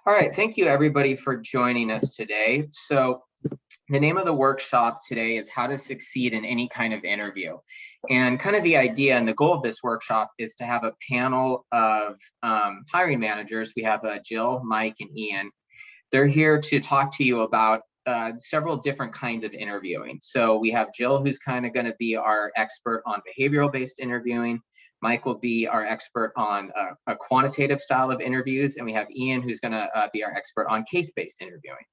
All right, thank you everybody for joining us today. So the name of the workshop today is How to Succeed in Any Kind of Interview. And kind of the idea and the goal of this workshop is to have a panel of hiring managers. We have Jill, Mike, and Ian. They're here to talk to you about several different kinds of interviewing. So we have Jill, who's kind of going to be our expert on behavioral-based interviewing. Mike will be our expert on a quantitative style of interviews, and we have Ian, who's going to be our expert on case-based interviewing.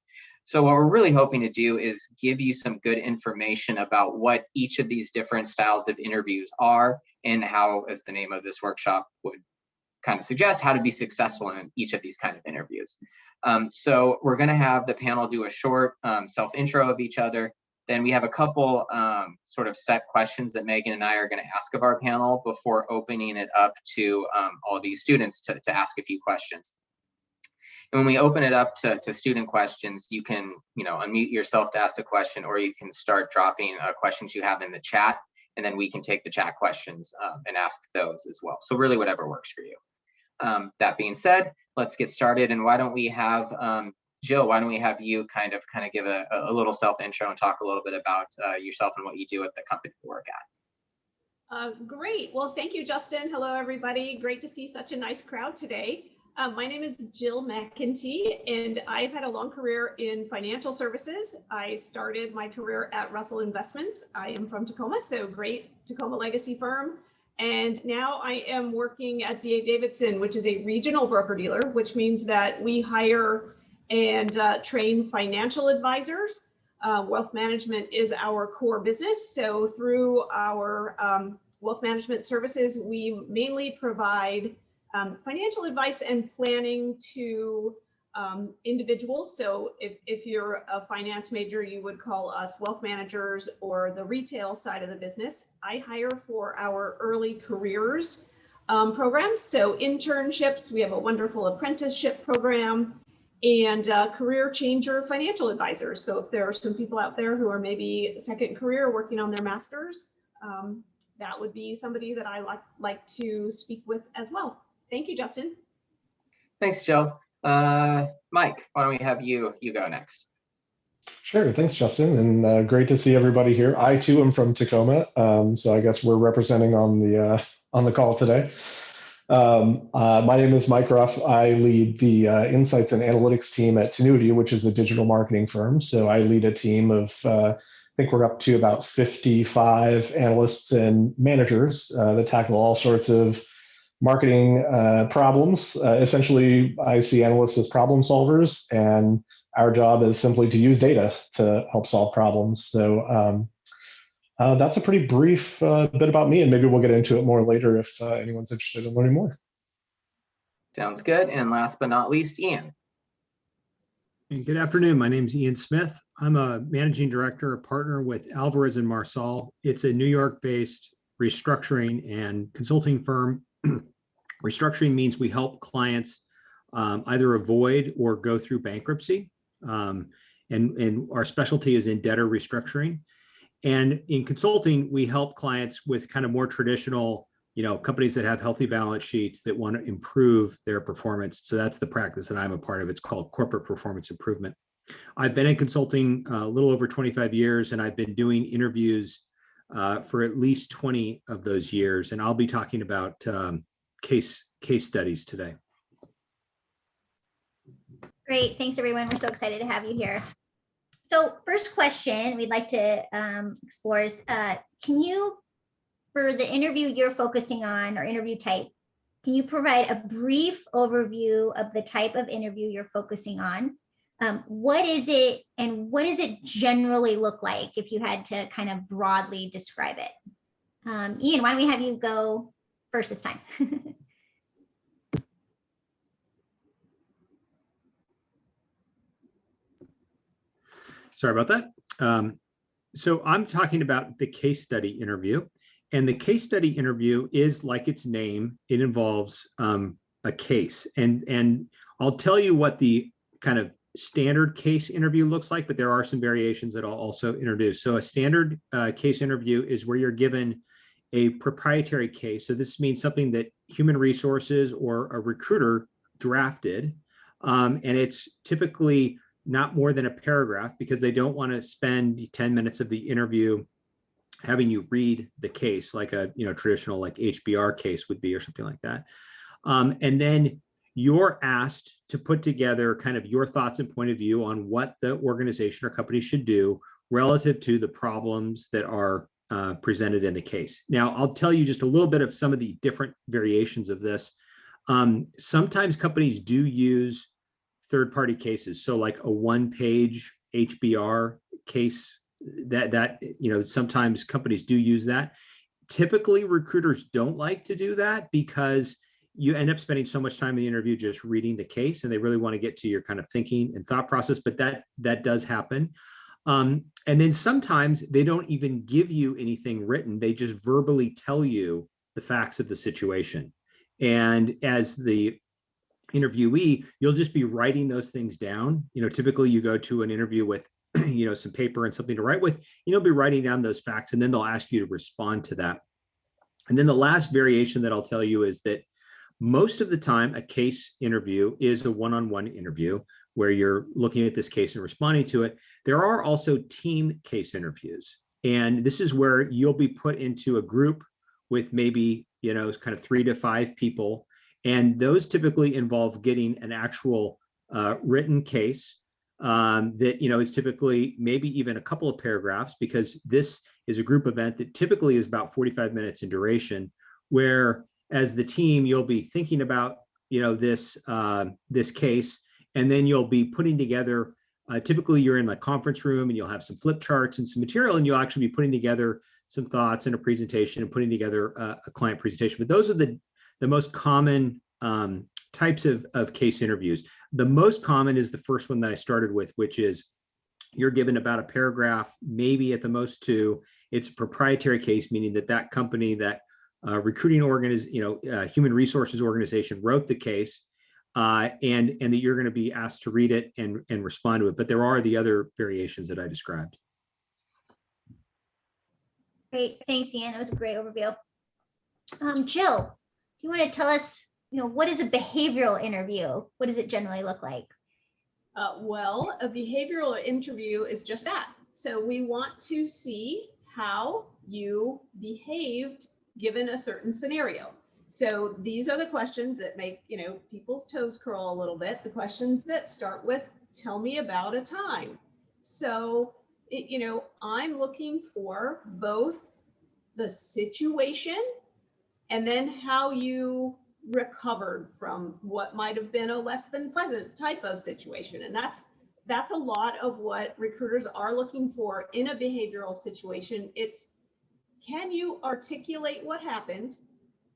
So what we're really hoping to do is give you some good information about what each of these different styles of interviews are and how, as the name of this workshop would kind of suggest, how to be successful in each of these kind of interviews. So we're going to have the panel do a short self-intro of each other. Then we have a couple sort of set questions that Megan and I are going to ask of our panel before opening it up to all these students to ask a few questions. And when we open it up to student questions, you can unmute yourself to ask a question, or you can start dropping questions you have in the chat, and then we can take the chat questions and ask those as well. So really whatever works for you. That being said, let's get started. And why don't we have Jill, why don't we have you kind of give a little self-intro and talk a little bit about yourself and what you do at the company you work at. Great. Well, thank you, Justin. Hello, everybody. Great to see such a nice crowd today. My name is Jill McEntee, and I've had a long career in financial services. I started my career at Russell Investments. I am from Tacoma, so great Tacoma legacy firm. And now I am working at DA Davidson, which is a regional broker-dealer, which means that we hire and train financial advisors. Wealth management is our core business. So through our wealth management services, we mainly provide financial advice and planning to individuals. So if you're a finance major, you would call us wealth managers, or the retail side of the business. I hire for our early careers programs. So internships, we have a wonderful apprenticeship program, and career changer financial advisors. So if there are some people out there who are maybe second career working on their master's, that would be somebody that I like to speak with as well. Thank you, Justin. Thanks, Jill. Mike, why don't we have you go next? Sure, thanks, Justin, and great to see everybody here. I too am from Tacoma, so I guess we're representing on the call today. My name is Mike Ruff. I lead the insights and analytics team at Tinuiti, which is a digital marketing firm. So I lead a team of, I think we're up to about 55 analysts and managers that tackle all sorts of marketing problems. Essentially, I see analysts as problem solvers, and our job is simply to use data to help solve problems. So that's a pretty brief bit about me, and maybe we'll get into it more later if anyone's interested in learning more. Sounds good. And last but not least, Ian. Good afternoon. My name is Ian Smith. I'm a managing director, a partner with Alvarez and Marsal. It's a New York-based restructuring and consulting firm. Restructuring means we help clients either avoid or go through bankruptcy. And our specialty is in debtor restructuring. And in consulting, we help clients with kind of more traditional, companies that have healthy balance sheets that want to improve their performance. So that's the practice that I'm a part of. It's called corporate performance improvement. I've been in consulting a little over 25 years, and I've been doing interviews for at least 20 of those years. And I'll be talking about case studies today. Great, thanks everyone. We're so excited to have you here. So first question we'd like to explore is, can you, for the interview you're focusing on or interview type, can you provide a brief overview of the type of interview you're focusing on? What is it, and what does it generally look like if you had to kind of broadly describe it? Ian, why don't we have you go first this time? Sorry about that. So I'm talking about the case study interview, and the case study interview is like its name. It involves a case, and I'll tell you what the kind of standard case interview looks like, but there are some variations that I'll also introduce. So a standard case interview is where you're given a proprietary case. So this means something that human resources or a recruiter drafted And it's typically not more than a paragraph because they don't want to spend 10 minutes of the interview having you read the case like a traditional like HBR case would be or something like that. And then you're asked to put together kind of your thoughts and point of view on what the organization or company should do relative to the problems that are presented in the case. Now, I'll tell you just a little bit of some of the different variations of this. Sometimes companies do use third-party cases. So like a one-page HBR case that sometimes companies do use that. Typically, recruiters don't like to do that because you end up spending so much time in the interview just reading the case, and they really want to get to your kind of thinking and thought process, but that does happen. And then sometimes they don't even give you anything written. They just verbally tell you the facts of the situation. And as the interviewee, you'll just be writing those things down. Typically you go to an interview with, some paper and something to write with, you'll be writing down those facts, and then they'll ask you to respond to that. And then the last variation that I'll tell you is that most of the time, a case interview is a one-on-one interview where you're looking at this case and responding to it. There are also team case interviews. And this is where you'll be put into a group with maybe, kind of 3 to 5 people. And those typically involve getting an actual written case that, is typically maybe even a couple of paragraphs, because this is a group event that typically is about 45 minutes in duration, where as the team, you'll be thinking about, this case, and then you'll be putting together, typically you're in a conference room and you'll have some flip charts and some material, and you'll actually be putting together some thoughts and a presentation and putting together a client presentation. But those are the most common types of case interviews. The most common is the first one that I started with, which is you're given about a paragraph, maybe at the most 2. It's a proprietary case, meaning that company, that recruiting human resources organization wrote the case, and that you're going to be asked to read it and respond to it. But there are the other variations that I described. Great, thanks, Ian. That was a great overview. Jill, do you want to tell us, what is a behavioral interview? What does it generally look like? Well, a behavioral interview is just that. So we want to see how you behaved given a certain scenario. So these are the questions that make, people's toes curl a little bit. The questions that start with, tell me about a time. So, I'm looking for both the situation and then how you recovered from what might have been a less than pleasant type of situation. And that's a lot of what recruiters are looking for in a behavioral situation. It's, can you articulate what happened?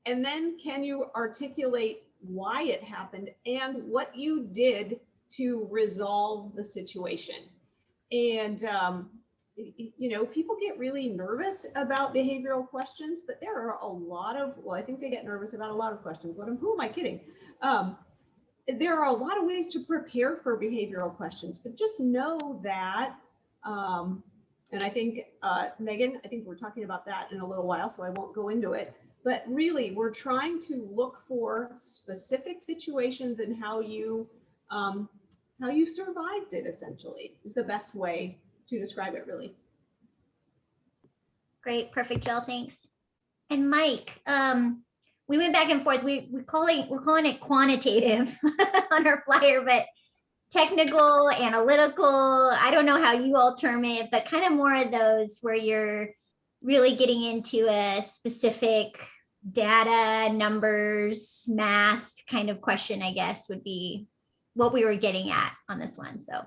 And then can you articulate why it happened and what you did to resolve the situation? And, people get really nervous about behavioral questions, but there are a lot of, I think they get nervous about a lot of questions. Who am I kidding? There are a lot of ways to prepare for behavioral questions, but just know that, and I think, Megan, I think we're talking about that in a little while, so I won't go into it. But really, we're trying to look for specific situations and how you survived it, essentially, is the best way to describe it, really. Great, perfect, Jill, thanks. And Mike, we went back and forth. We're calling it quantitative on our flyer, but technical, analytical, I don't know how you all term it, but kind of more of those where you're really getting into a specific data, numbers, math kind of question, I guess, would be what we were getting at on this one. So.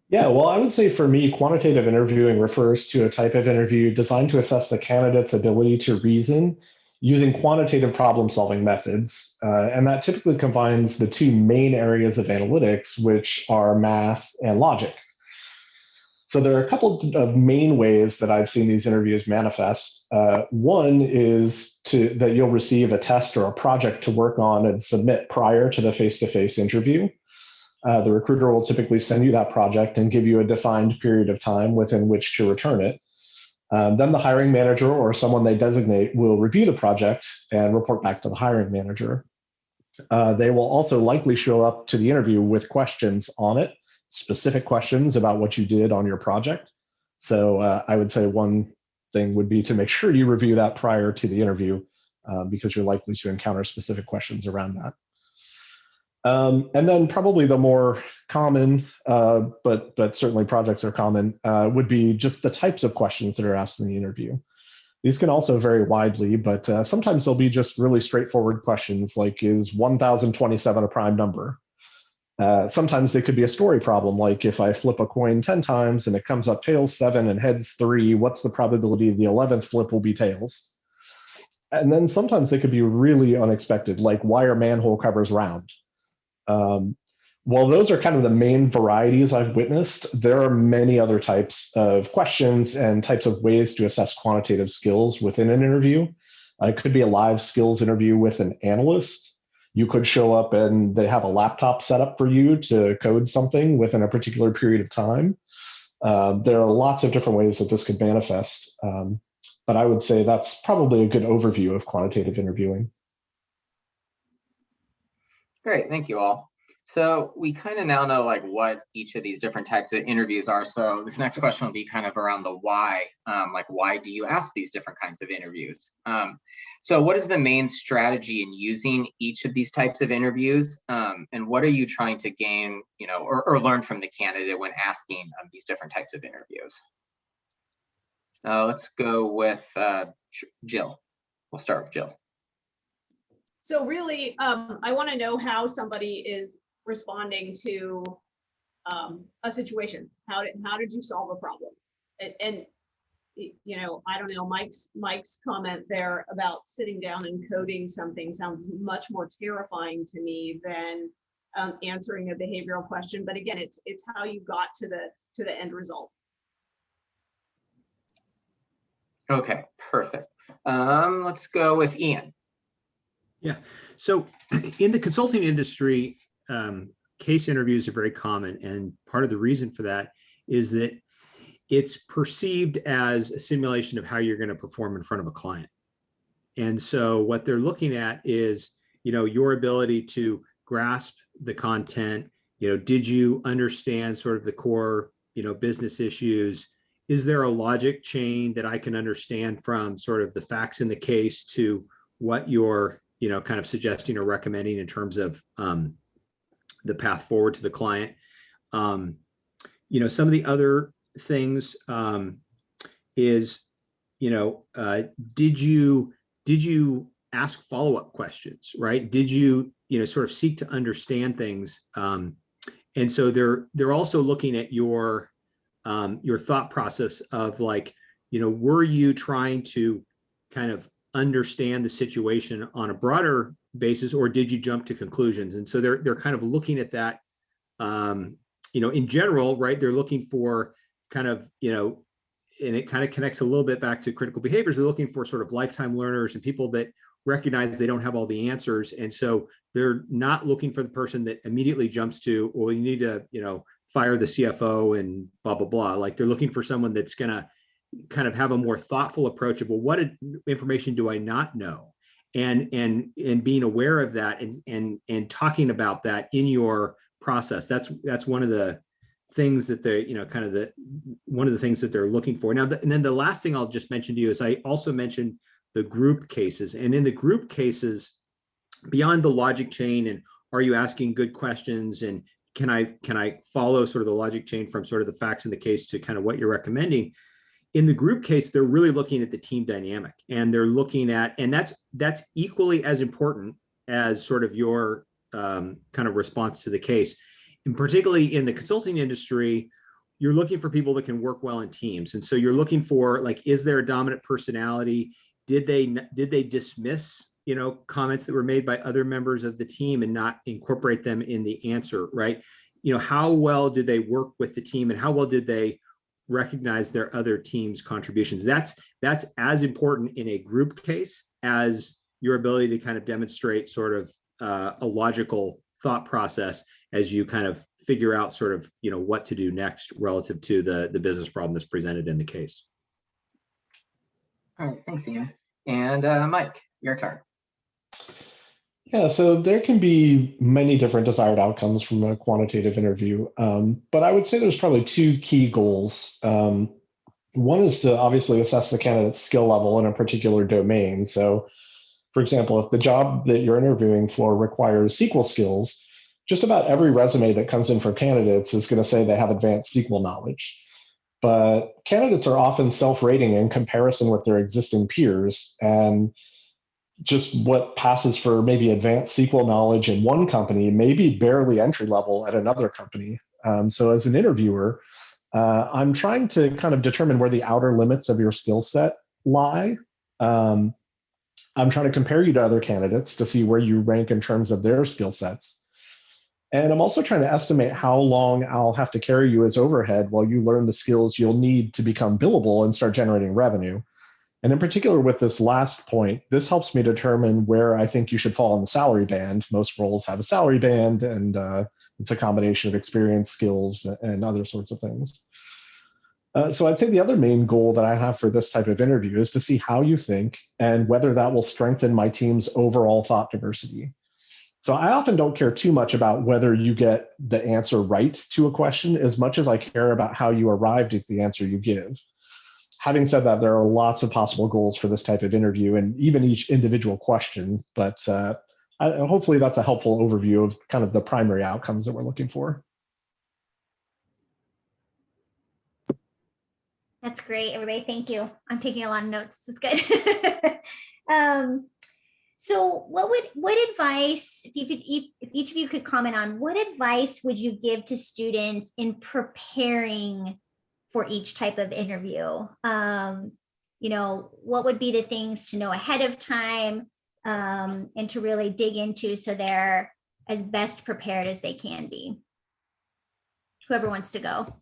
Yeah, well, I would say for me, quantitative interviewing refers to a type of interview designed to assess the candidate's ability to reason using quantitative problem-solving methods. And that typically combines the 2 main areas of analytics, which are math and logic. So there are a couple of main ways that I've seen these interviews manifest. One is that you'll receive a test or a project to work on and submit prior to the face-to-face interview. The recruiter will typically send you that project and give you a defined period of time within which to return it. Then the hiring manager or someone they designate will review the project and report back to the hiring manager. They will also likely show up to the interview with questions on it, specific questions about what you did on your project. So I would say one thing would be to make sure you review that prior to the interview, because you're likely to encounter specific questions around that. And then probably the more common, but certainly projects are common, would be just the types of questions that are asked in the interview. These can also vary widely, but sometimes they'll be just really straightforward questions like, is 1027 a prime number? Sometimes they could be a story problem, like if I flip a coin 10 times and it comes up tails 7 and heads 3, what's the probability the 11th flip will be tails? And then sometimes they could be really unexpected, like why are manhole covers round? While those are kind of the main varieties I've witnessed, there are many other types of questions and types of ways to assess quantitative skills within an interview. It could be a live skills interview with an analyst. You could show up and they have a laptop set up for you to code something within a particular period of time. There are lots of different ways that this could manifest, but I would say that's probably a good overview of quantitative interviewing. Great, thank you all. So we kind of now know like what each of these different types of interviews are. So this next question will be kind of around the why, like why do you ask these different kinds of interviews? So what is the main strategy in using each of these types of interviews? And what are you trying to gain, or learn from the candidate when asking these different types of interviews? Let's go with Jill. We'll start with Jill. So really, I want to know how somebody is responding to a situation. How did you solve a problem? And I don't know, Mike's comment there about sitting down and coding something sounds much more terrifying to me than answering a behavioral question. But again, it's how you got to the end result. Okay, perfect. Let's go with Ian. Yeah. So in the consulting industry, case interviews are very common. And part of the reason for that is that it's perceived as a simulation of how you're going to perform in front of a client. And so what they're looking at is, your ability to grasp the content. Did you understand sort of the core, business issues? Is there a logic chain that I can understand from sort of the facts in the case to what you're kind of suggesting or recommending in terms of the path forward to the client? Some of the other things is, did you ask follow-up questions, right? Did you, sort of seek to understand things? And so they're also looking at your thought process of like, were you trying to kind of understand the situation on a broader basis, or did you jump to conclusions? And so they're kind of looking at that, in general, right? They're looking for kind of, and it kind of connects a little bit back to critical behaviors. They're looking for sort of lifetime learners and people that recognize they don't have all the answers. And so they're not looking for the person that immediately jumps to, well, you need to, fire the CFO and blah, blah, blah. Like they're looking for someone that's going to kind of have a more thoughtful approach of, well, what information do I not know? And being aware of that and talking about that in your process. That's one of the things that they're, one of the things that they're looking for. Now, and then the last thing I'll just mention to you is I also mentioned the group cases. And in the group cases, beyond the logic chain and are you asking good questions and can I follow sort of the logic chain from sort of the facts in the case to kind of what you're recommending? In the group case, they're really looking at the team dynamic, and they're looking at, and that's equally as important as sort of your kind of response to the case. And particularly in the consulting industry, you're looking for people that can work well in teams. And so you're looking for like, is there a dominant personality? Did they dismiss, comments that were made by other members of the team and not incorporate them in the answer, right? How well did they work with the team and how well did they recognize their other team's contributions? That's as important in a group case as your ability to kind of demonstrate sort of a logical thought process as you kind of figure out sort of, what to do next relative to the business problem that's presented in the case. All right, thanks, Ian. And Mike, your turn. Yeah, so there can be many different desired outcomes from a quantitative interview, but I would say there's probably two key goals. One is to obviously assess the candidate's skill level in a particular domain. So, for example, if the job that you're interviewing for requires SQL skills, just about every resume that comes in for candidates is going to say they have advanced SQL knowledge. But candidates are often self-rating in comparison with their existing peers, and just what passes for maybe advanced SQL knowledge in one company may be barely entry level at another company. So as an interviewer, I'm trying to kind of determine where the outer limits of your skill set lie. Um, I'm trying to compare you to other candidates to see where you rank in terms of their skill sets. And I'm also trying to estimate how long I'll have to carry you as overhead while you learn the skills you'll need to become billable and start generating revenue. And in particular, with this last point, this helps me determine where I think you should fall in the salary band. Most roles have a salary band, and it's a combination of experience, skills, and other sorts of things. So I'd say the other main goal that I have for this type of interview is to see how you think and whether that will strengthen my team's overall thought diversity. So I often don't care too much about whether you get the answer right to a question as much as I care about how you arrived at the answer you give. Having said that, there are lots of possible goals for this type of interview and even each individual question, but hopefully that's a helpful overview of kind of the primary outcomes that we're looking for. That's great, everybody. Thank you. I'm taking a lot of notes. This is good. So what advice, if each of you could comment on, what advice would you give to students in preparing for each type of interview? What would be the things to know ahead of time and to really dig into so they're as best prepared as they can be? Whoever wants to go.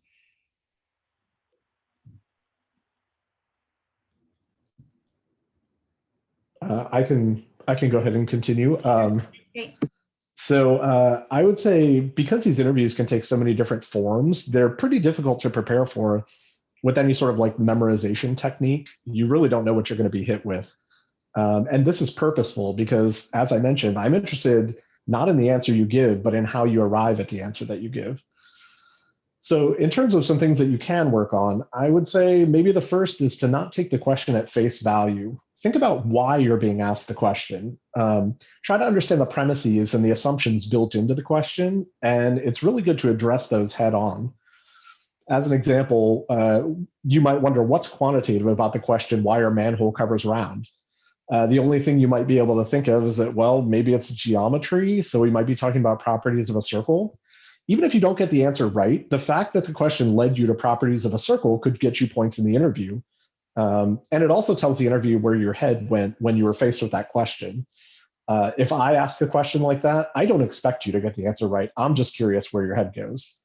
I can go ahead and continue. Great. So I would say because these interviews can take so many different forms, they're pretty difficult to prepare for with any sort of like memorization technique. You really don't know what you're going to be hit with. And this is purposeful because, as I mentioned, I'm interested not in the answer you give, but in how you arrive at the answer that you give. So in terms of some things that you can work on, I would say maybe the first is to not take the question at face value. Think about why you're being asked the question. Try to understand the premises and the assumptions built into the question, and it's really good to address those head on. As an example, you might wonder what's quantitative about the question, why are manhole covers round? The only thing you might be able to think of is that, well, maybe it's geometry, so we might be talking about properties of a circle. Even if you don't get the answer right, the fact that the question led you to properties of a circle could get you points in the interview. And it also tells the interview where your head went when you were faced with that question. If I ask a question like that, I don't expect you to get the answer right. I'm just curious where your head goes.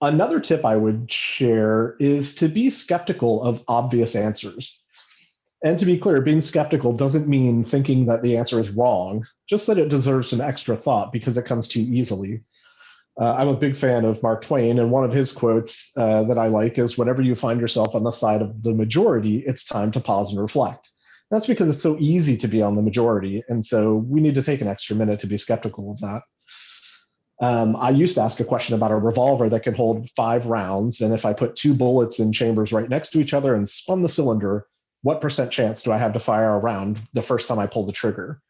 Another tip I would share is to be skeptical of obvious answers. And to be clear, being skeptical doesn't mean thinking that the answer is wrong, just that it deserves some extra thought because it comes too easily. I'm a big fan of Mark Twain, and one of his quotes that I like is, whenever you find yourself on the side of the majority, it's time to pause and reflect. That's because it's so easy to be on the majority, and so we need to take an extra minute to be skeptical of that. I used to ask a question about a revolver that can hold 5 rounds, and if I put 2 bullets in chambers right next to each other and spun the cylinder, what % chance do I have to fire a round the first time I pull the trigger?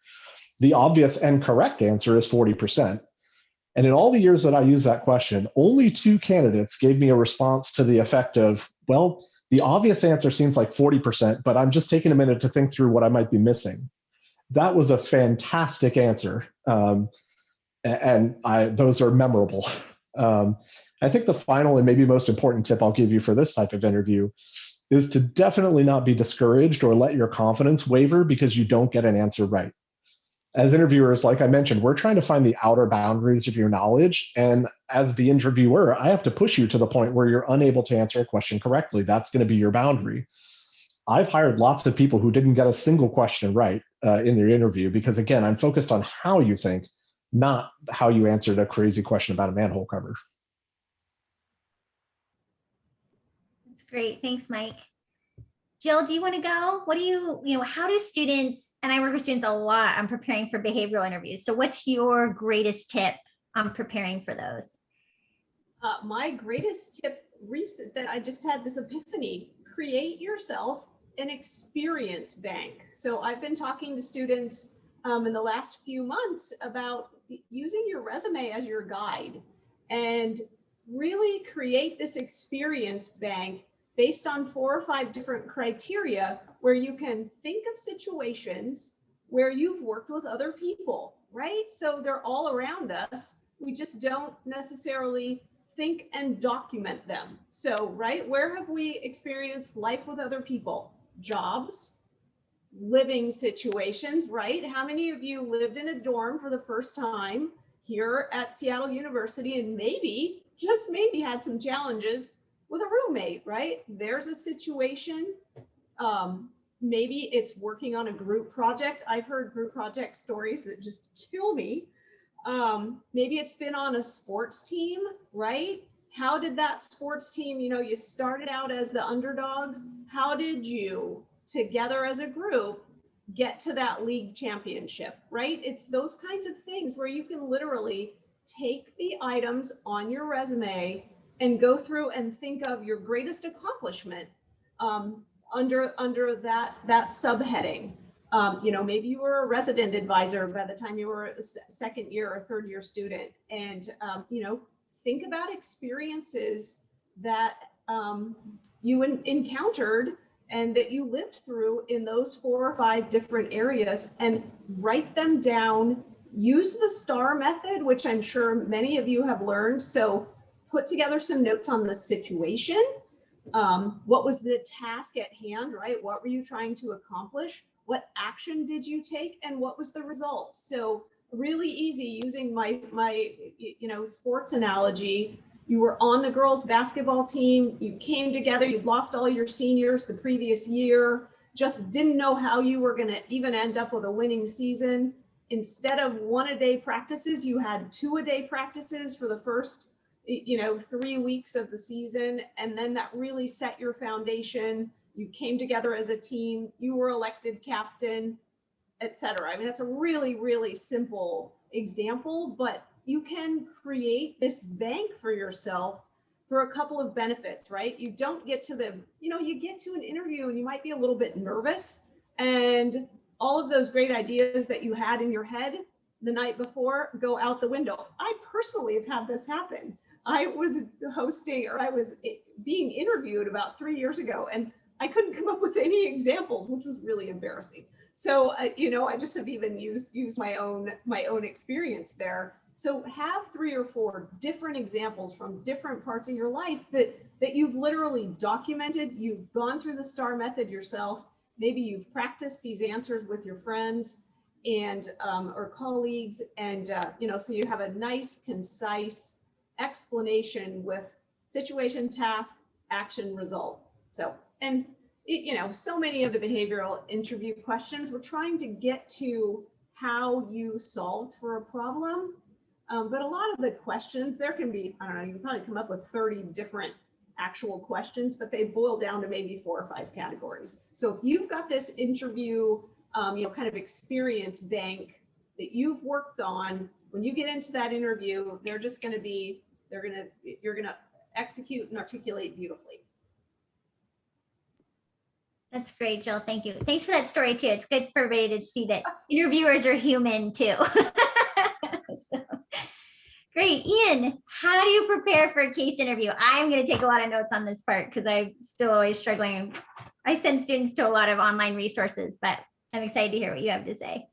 The obvious and correct answer is 40%. And in all the years that I used that question, only 2 candidates gave me a response to the effect of, well, the obvious answer seems like 40%, but I'm just taking a minute to think through what I might be missing. That was a fantastic answer. Those are memorable. I think the final and maybe most important tip I'll give you for this type of interview is to definitely not be discouraged or let your confidence waver because you don't get an answer right. As interviewers, like I mentioned, we're trying to find the outer boundaries of your knowledge. And as the interviewer, I have to push you to the point where you're unable to answer a question correctly. That's going to be your boundary. I've hired lots of people who didn't get a single question right in their interview because, again, I'm focused on how you think, not how you answered a crazy question about a manhole cover. That's great. Thanks, Mike. Jill, do you want to go? What do how do students, and I work with students a lot on preparing for behavioral interviews. So what's your greatest tip on preparing for those? My greatest tip recent that I just had this epiphany, create yourself an experience bank. So I've been talking to students in the last few months about using your resume as your guide and really create this experience bank based on 4 or 5 different criteria where you can think of situations where you've worked with other people, right? So they're all around us. We just don't necessarily think and document them. So, right, where have we experienced life with other people? Jobs, living situations, right? How many of you lived in a dorm for the first time here at Seattle University and maybe, just maybe, had some challenges with a roommate, right? There's a situation. Maybe it's working on a group project. I've heard group project stories that just kill me. Maybe it's been on a sports team, right? How did that sports team, you started out as the underdogs. How did you, together as a group, get to that league championship, right? It's those kinds of things where you can literally take the items on your resume and go through and think of your greatest accomplishment under that subheading. Maybe you were a resident advisor by the time you were a second year or third year student, and think about experiences that you encountered and that you lived through in those 4 or 5 different areas, and write them down. Use the STAR method, which I'm sure many of you have learned. So put together some notes on the situation. What was the task at hand, right? What were you trying to accomplish? What action did you take, and what was the result? So really easy, using my sports analogy. You were on the girls' basketball team. You came together. You'd lost all your seniors the previous year. Just didn't know how you were going to even end up with a winning season. Instead of 1-a-day practices, you had 2-a-day practices for the first 3 weeks of the season, and then that really set your foundation. You came together as a team, you were elected captain, etc. I mean, that's a really, really simple example, but you can create this bank for yourself for a couple of benefits, right? You don't get to you get to an interview and you might be a little bit nervous, and all of those great ideas that you had in your head the night before go out the window. I personally have had this happen. I was being interviewed about 3 years ago, and I couldn't come up with any examples, which was really embarrassing. So, I just have even used my own experience there. So have 3 or 4 different examples from different parts of your life that you've literally documented. You've gone through the STAR method yourself. Maybe you've practiced these answers with your friends and or colleagues, and so you have a nice, concise explanation with situation, task, action, result. So, and so many of the behavioral interview questions, we're trying to get to how you solved for a problem. But a lot of the questions, there can be, I don't know, you can probably come up with 30 different actual questions, but they boil down to maybe 4 or 5 categories. So if you've got this interview, kind of experience bank that you've worked on, when you get into that interview, you're going to execute and articulate beautifully. That's great, Jill. Thank you. Thanks for that story too. It's good for everybody to see that interviewers are human too. So, great. Ian, how do you prepare for a case interview? I'm going to take a lot of notes on this part because I'm still always struggling. I send students to a lot of online resources, but I'm excited to hear what you have to say.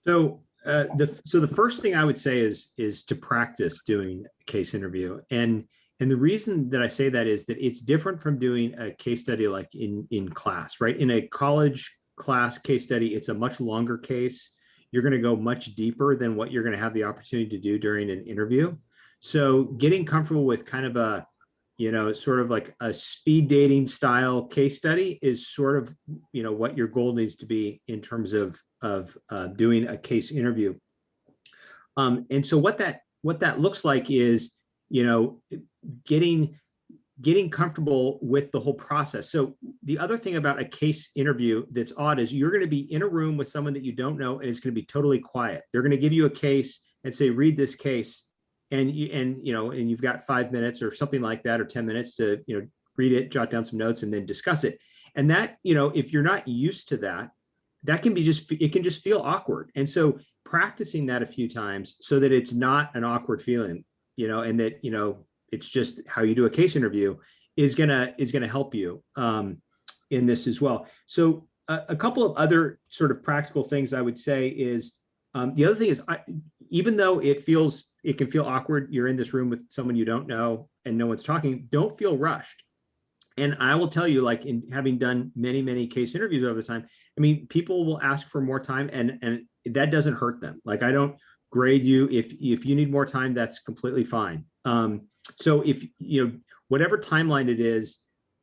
So the first thing I would say is to practice doing a case interview. And the reason that I say that is that it's different from doing a case study like in class, right? In a college class case study, it's a much longer case. You're going to go much deeper than what you're going to have the opportunity to do during an interview. So getting comfortable with kind of a, sort of like a speed dating style case study is sort of, what your goal needs to be in terms of doing a case interview. And so what that looks like is, getting getting comfortable with the whole process. So the other thing about a case interview that's odd is you're going to be in a room with someone that you don't know, and it's going to be totally quiet. They're going to give you a case and say, read this case. And you've got 5 minutes or something like that, or 10 minutes to, read it, jot down some notes, and then discuss it. And that, if you're not used to that, that can be it can just feel awkward. And so practicing that a few times so that it's not an awkward feeling, and that, it's just how you do a case interview is gonna help you in this as well. So a couple of other sort of practical things I would say is, the other thing is, even though it can feel awkward, you're in this room with someone you don't know and no one's talking, don't feel rushed. And I will tell you, like, in having done many, many case interviews over the time, I mean, people will ask for more time, and that doesn't hurt them. Like, I don't grade you. If you need more time, that's completely fine. So if, whatever timeline it is,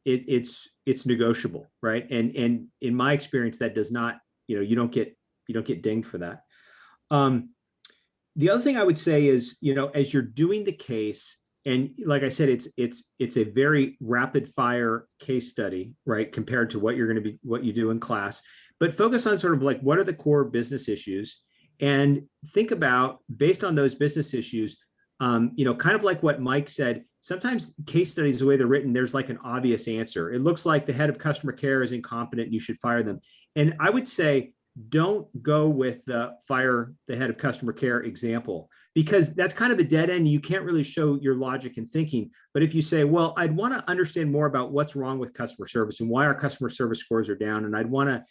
it's negotiable, right? And in my experience, that does not, you don't get dinged for that. The other thing I would say is, as you're doing the case, and like I said, it's a very rapid fire case study, right? Compared to what you do in class, but focus on sort of like, what are the core business issues, and think about, based on those business issues, kind of like what Mike said, sometimes case studies, the way they're written, there's like an obvious answer. It looks like the head of customer care is incompetent and you should fire them. And I would say, don't go with the fire the head of customer care example, because that's kind of a dead end. You can't really show your logic and thinking. But if you say, well, I'd want to understand more about what's wrong with customer service and why our customer service scores are down, and I'd want to,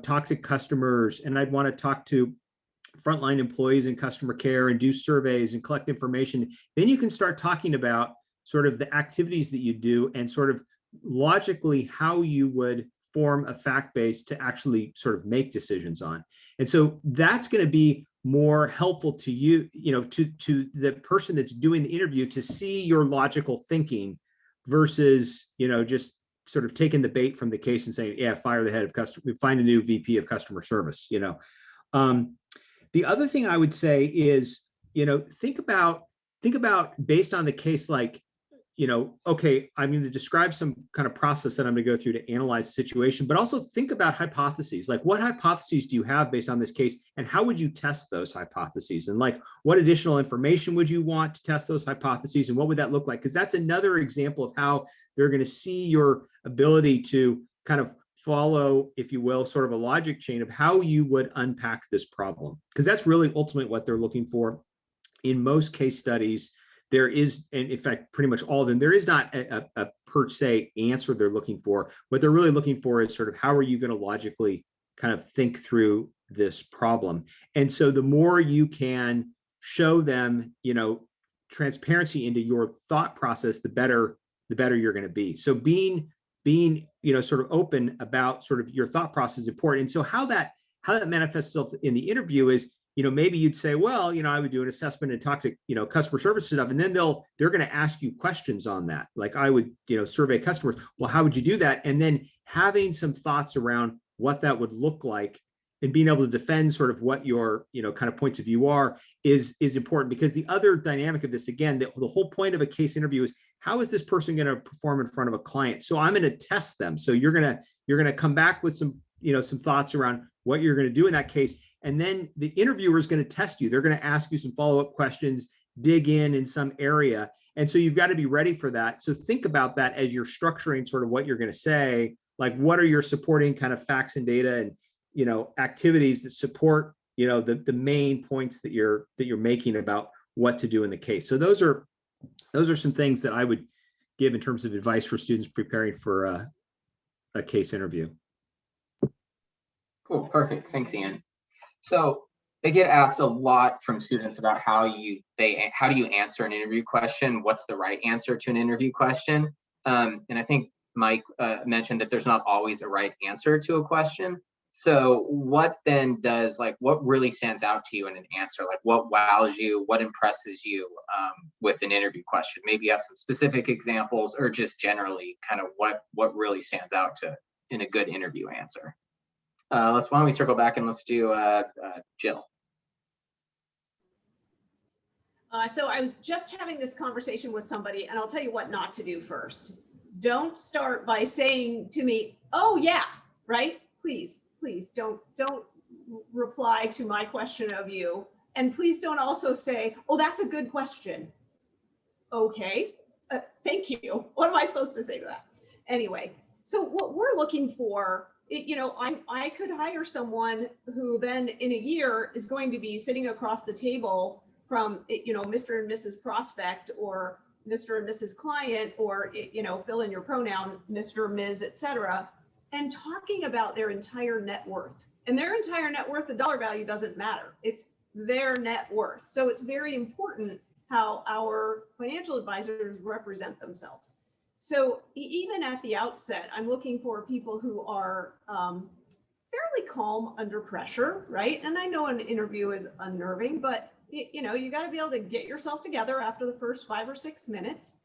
talk to customers, and I'd want to talk to frontline employees in customer care and do surveys and collect information, then you can start talking about sort of the activities that you do and sort of logically how you would form a fact base to actually sort of make decisions on. And so that's going to be more helpful to you, to the person that's doing the interview, to see your logical thinking versus, just sort of taking the bait from the case and saying, yeah, fire the head of customer, find a new VP of customer service. The other thing I would say is, think about based on the case, like, okay, I'm going to describe some kind of process that I'm going to go through to analyze the situation, but also think about hypotheses. Like, what hypotheses do you have based on this case, and how would you test those hypotheses? And like, what additional information would you want to test those hypotheses, and what would that look like? Because that's another example of how they're going to see your ability to kind of follow, if you will, sort of a logic chain of how you would unpack this problem. Because that's really ultimately what they're looking for. In most case studies, there is, and in fact, pretty much all of them, there is not a per se answer they're looking for. What they're really looking for is sort of, how are you going to logically kind of think through this problem? And so the more you can show them, transparency into your thought process, the better you're going to be. So being sort of open about sort of your thought process is important. And so how that manifests itself in the interview is, maybe you'd say, well, I would do an assessment and talk to, customer service stuff. And then they're going to ask you questions on that. Like, I would, survey customers. Well, how would you do that? And then having some thoughts around what that would look like and being able to defend sort of what your, kind of points of view are is important. Because the other dynamic of this, again, the whole point of a case interview is, how is this person going to perform in front of a client? So I'm going to test them. So you're going to come back with some, some thoughts around what you're going to do in that case. And then the interviewer is going to test you. They're going to ask you some follow-up questions, dig in some area. And so you've got to be ready for that. So think about that as you're structuring sort of what you're going to say, like, what are your supporting kind of facts and data and, activities that support, the main points that you're making about what to do in the case. So those are some things that I would give in terms of advice for students preparing for a case interview. Cool, perfect. Thanks, Ian. So they get asked a lot from students about how do you answer an interview question? What's the right answer to an interview question? And I think Mike mentioned that there's not always a right answer to a question. So what then does, like, what really stands out to you in an answer? Like, what wows you, what impresses you with an interview question? Maybe you have some specific examples, or just generally kind of what really stands out in a good interview answer. Why don't we circle back and let's do Jill. So I was just having this conversation with somebody, and I'll tell you what not to do first. Don't start by saying to me, "Oh yeah," right? Please don't reply to my question of you, and please don't also say, "Oh, that's a good question." Okay, thank you. What am I supposed to say to that? Anyway, so what we're looking for, I could hire someone who then in a year is going to be sitting across the table from, Mr. and Mrs. Prospect or Mr. and Mrs. Client, or, fill in your pronoun, Mr., Ms., etc., and talking about their entire net worth. And their entire net worth, the dollar value doesn't matter. It's their net worth. So it's very important how our financial advisors represent themselves. So even at the outset, I'm looking for people who are fairly calm under pressure, right? And I know an interview is unnerving, but you got to be able to get yourself together after the first 5 or 6 minutes.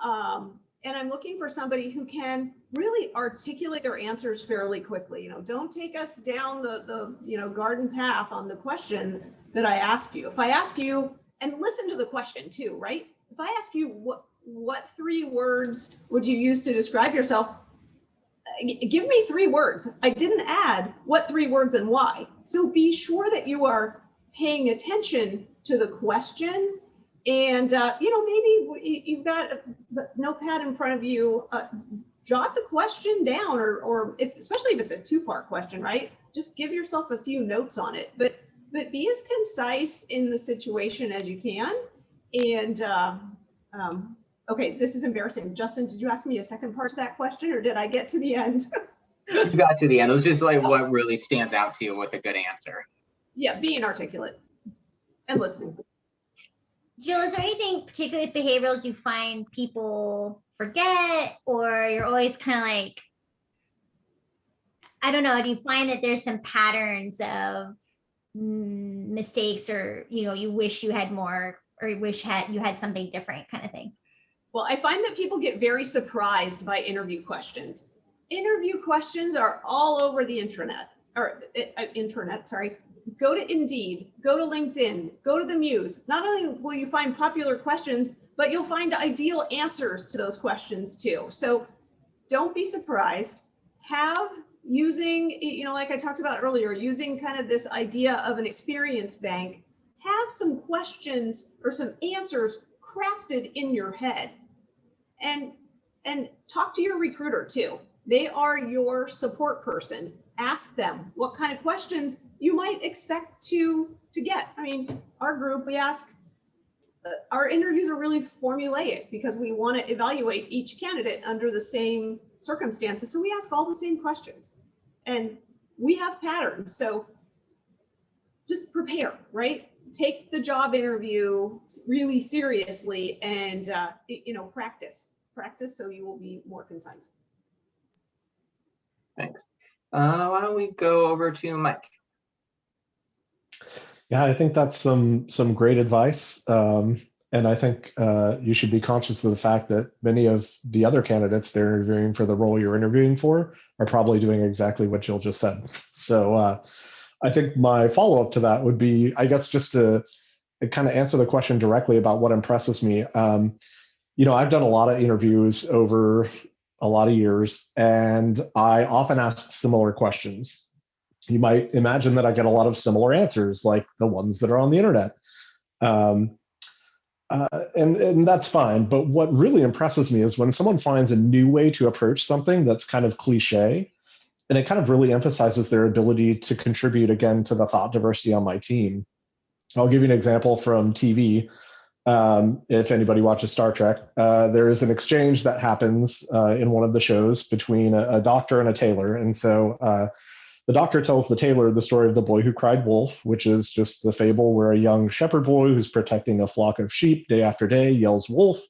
And I'm looking for somebody who can really articulate their answers fairly quickly. Don't take us down the garden path on the question that I ask you. If I ask you, and listen to the question too, right? If I ask you what 3 words would you use to describe yourself, give me 3 words. I didn't add what 3 words and why. So be sure that you are paying attention to the question, and maybe you've got a notepad in front of you. Jot the question down, or especially if it's a 2-part question, right? Just give yourself a few notes on it, but be as concise in the situation as you can. And okay, this is embarrassing. Justin, did you ask me a second part to that question, or did I get to the end? You got to the end. It was just like what really stands out to you with a good answer. Yeah, being articulate and listening. Jill, is there anything particularly with behaviorals you find people forget, or you're always kind of like, I don't know, do you find that there's some patterns of mistakes, or you wish you had more, or you wish you had something different kind of thing? Well, I find that people get very surprised by interview questions. Interview questions are all over the intranet, or intranet, sorry. Go to Indeed, go to LinkedIn, go to the Muse. Not only will you find popular questions, but you'll find ideal answers to those questions too. So don't be surprised. Using, like I talked about earlier, using kind of this idea of an experience bank, have some questions or some answers crafted in your head, and talk to your recruiter too. They are your support person. Ask them what kind of questions you might expect to get. I mean, our group, we ask, our interviews are really formulaic because we want to evaluate each candidate under the same circumstances. So we ask all the same questions, and we have patterns. So just prepare, right? Take the job interview really seriously, and practice so you will be more concise. Thanks. Why don't we go over to Mike? Yeah, I think that's some great advice. And I think you should be conscious of the fact that many of the other candidates they're interviewing for the role you're interviewing for are probably doing exactly what Jill just said. So I think my follow-up to that would be, I guess, just to kind of answer the question directly about what impresses me. I've done a lot of interviews over a lot of years, and I often ask similar questions. You might imagine that I get a lot of similar answers, like the ones that are on the internet. And that's fine. But what really impresses me is when someone finds a new way to approach something that's kind of cliche, and it kind of really emphasizes their ability to contribute, again, to the thought diversity on my team. I'll give you an example from TV. If anybody watches Star Trek, there is an exchange that happens in one of the shows between a doctor and a tailor. And so the doctor tells the tailor the story of the boy who cried wolf, which is just the fable where a young shepherd boy who's protecting a flock of sheep day after day yells wolf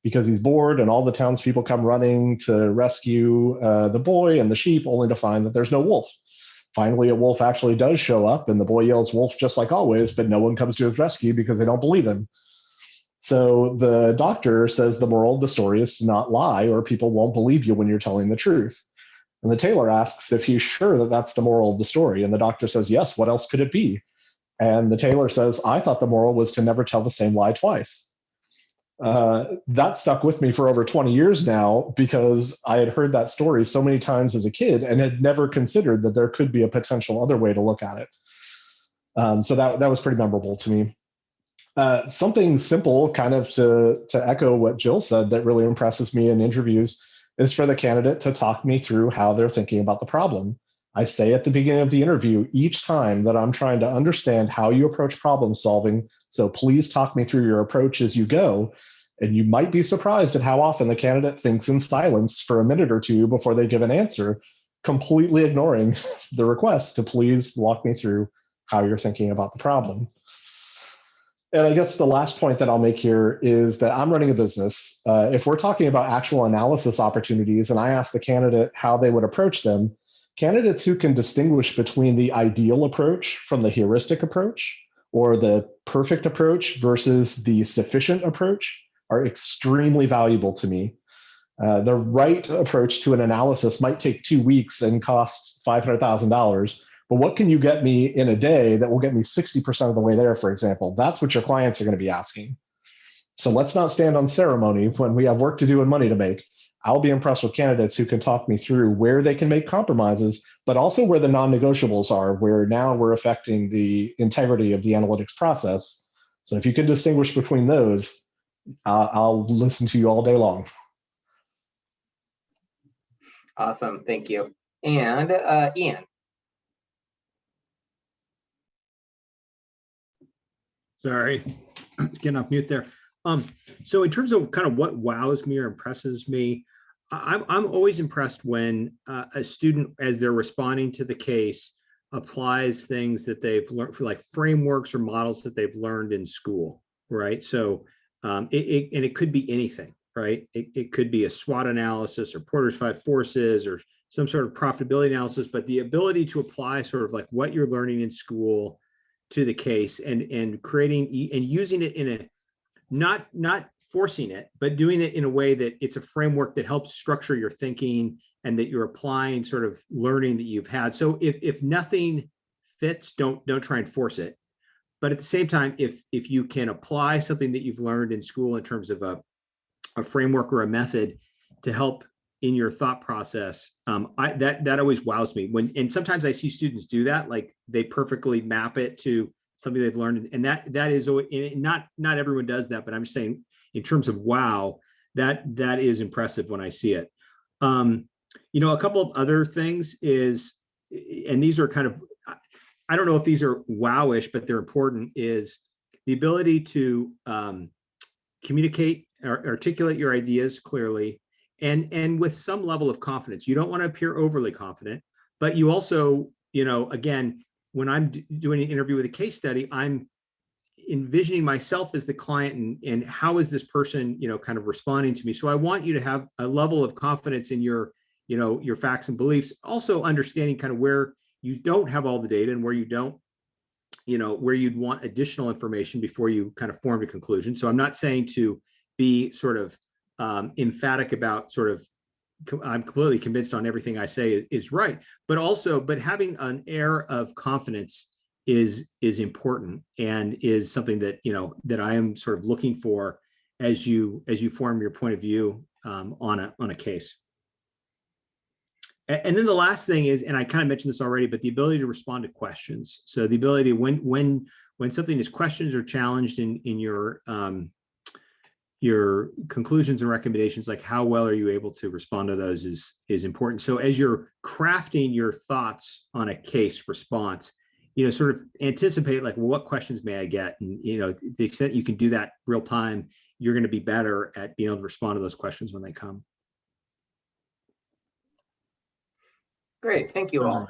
because he's bored, and all the townspeople come running to rescue the boy and the sheep, only to find that there's no wolf. Finally, a wolf actually does show up, and the boy yells wolf just like always, but no one comes to his rescue because they don't believe him. So the doctor says the moral of the story is to not lie, or people won't believe you when you're telling the truth. And the tailor asks if he's sure that that's the moral of the story. And the doctor says, yes, what else could it be? And the tailor says, I thought the moral was to never tell the same lie twice. That stuck with me for over 20 years now because I had heard that story so many times as a kid and had never considered that there could be a potential other way to look at it. So that was pretty memorable to me. Something simple, kind of to echo what Jill said, that really impresses me in interviews is for the candidate to talk me through how they're thinking about the problem. I say at the beginning of the interview each time that I'm trying to understand how you approach problem solving. So please talk me through your approach as you go. And you might be surprised at how often the candidate thinks in silence for a minute or two before they give an answer, completely ignoring the request to please walk me through how you're thinking about the problem. And I guess the last point that I'll make here is that I'm running a business. If we're talking about actual analysis opportunities and I ask the candidate how they would approach them, candidates who can distinguish between the ideal approach from the heuristic approach or the perfect approach versus the sufficient approach are extremely valuable to me. The right approach to an analysis might take 2 weeks and cost $500,000. But what can you get me in a day that will get me 60% of the way there, for example? That's what your clients are going to be asking. So let's not stand on ceremony when we have work to do and money to make. I'll be impressed with candidates who can talk me through where they can make compromises, but also where the non-negotiables are, where now we're affecting the integrity of the analytics process. So if you can distinguish between those, I'll listen to you all day long. Awesome, thank you. And Ian. Sorry, getting off mute there. So in terms of kind of what wows me or impresses me, I'm always impressed when a student, as they're responding to the case, applies things that they've learned, for like frameworks or models that they've learned in school, right? So it could be anything, right? It could be a SWOT analysis or Porter's 5 forces or some sort of profitability analysis, but the ability to apply sort of like what you're learning in school to the case and creating and using it in a not forcing it, but doing it in a way that it's a framework that helps structure your thinking and that you're applying sort of learning that you've had. So if nothing fits, don't try and force it. But at the same time, if you can apply something that you've learned in school in terms of a framework or a method to help in your thought process, that always wows me. And sometimes I see students do that, like they perfectly map it to something they've learned, and that is not everyone does that, but I'm just saying in terms of wow, that is impressive when I see it. A couple of other things is, and these are kind of, I don't know if these are wowish, but they're important, is the ability to communicate or articulate your ideas clearly and with some level of confidence. You don't want to appear overly confident, but you also, again, when I'm doing an interview with a case study, I'm envisioning myself as the client and how is this person, kind of responding to me. So I want you to have a level of confidence in your facts and beliefs, also understanding kind of where you don't have all the data and where you don't, where you'd want additional information before you kind of form a conclusion. So I'm not saying to be sort of emphatic about sort of, I'm completely convinced on everything I say is right, but having an air of confidence is important and is something that, that I am sort of looking for as you form your point of view on a case. And then the last thing is, and I kind of mentioned this already, but the ability to respond to questions. So the ability when something is questioned or challenged in your conclusions and recommendations, like how well are you able to respond to those is important. So as you're crafting your thoughts on a case response, sort of anticipate like, well, what questions may I get? And, to the extent you can do that real time, you're going to be better at being able to respond to those questions when they come. Great, thank you all.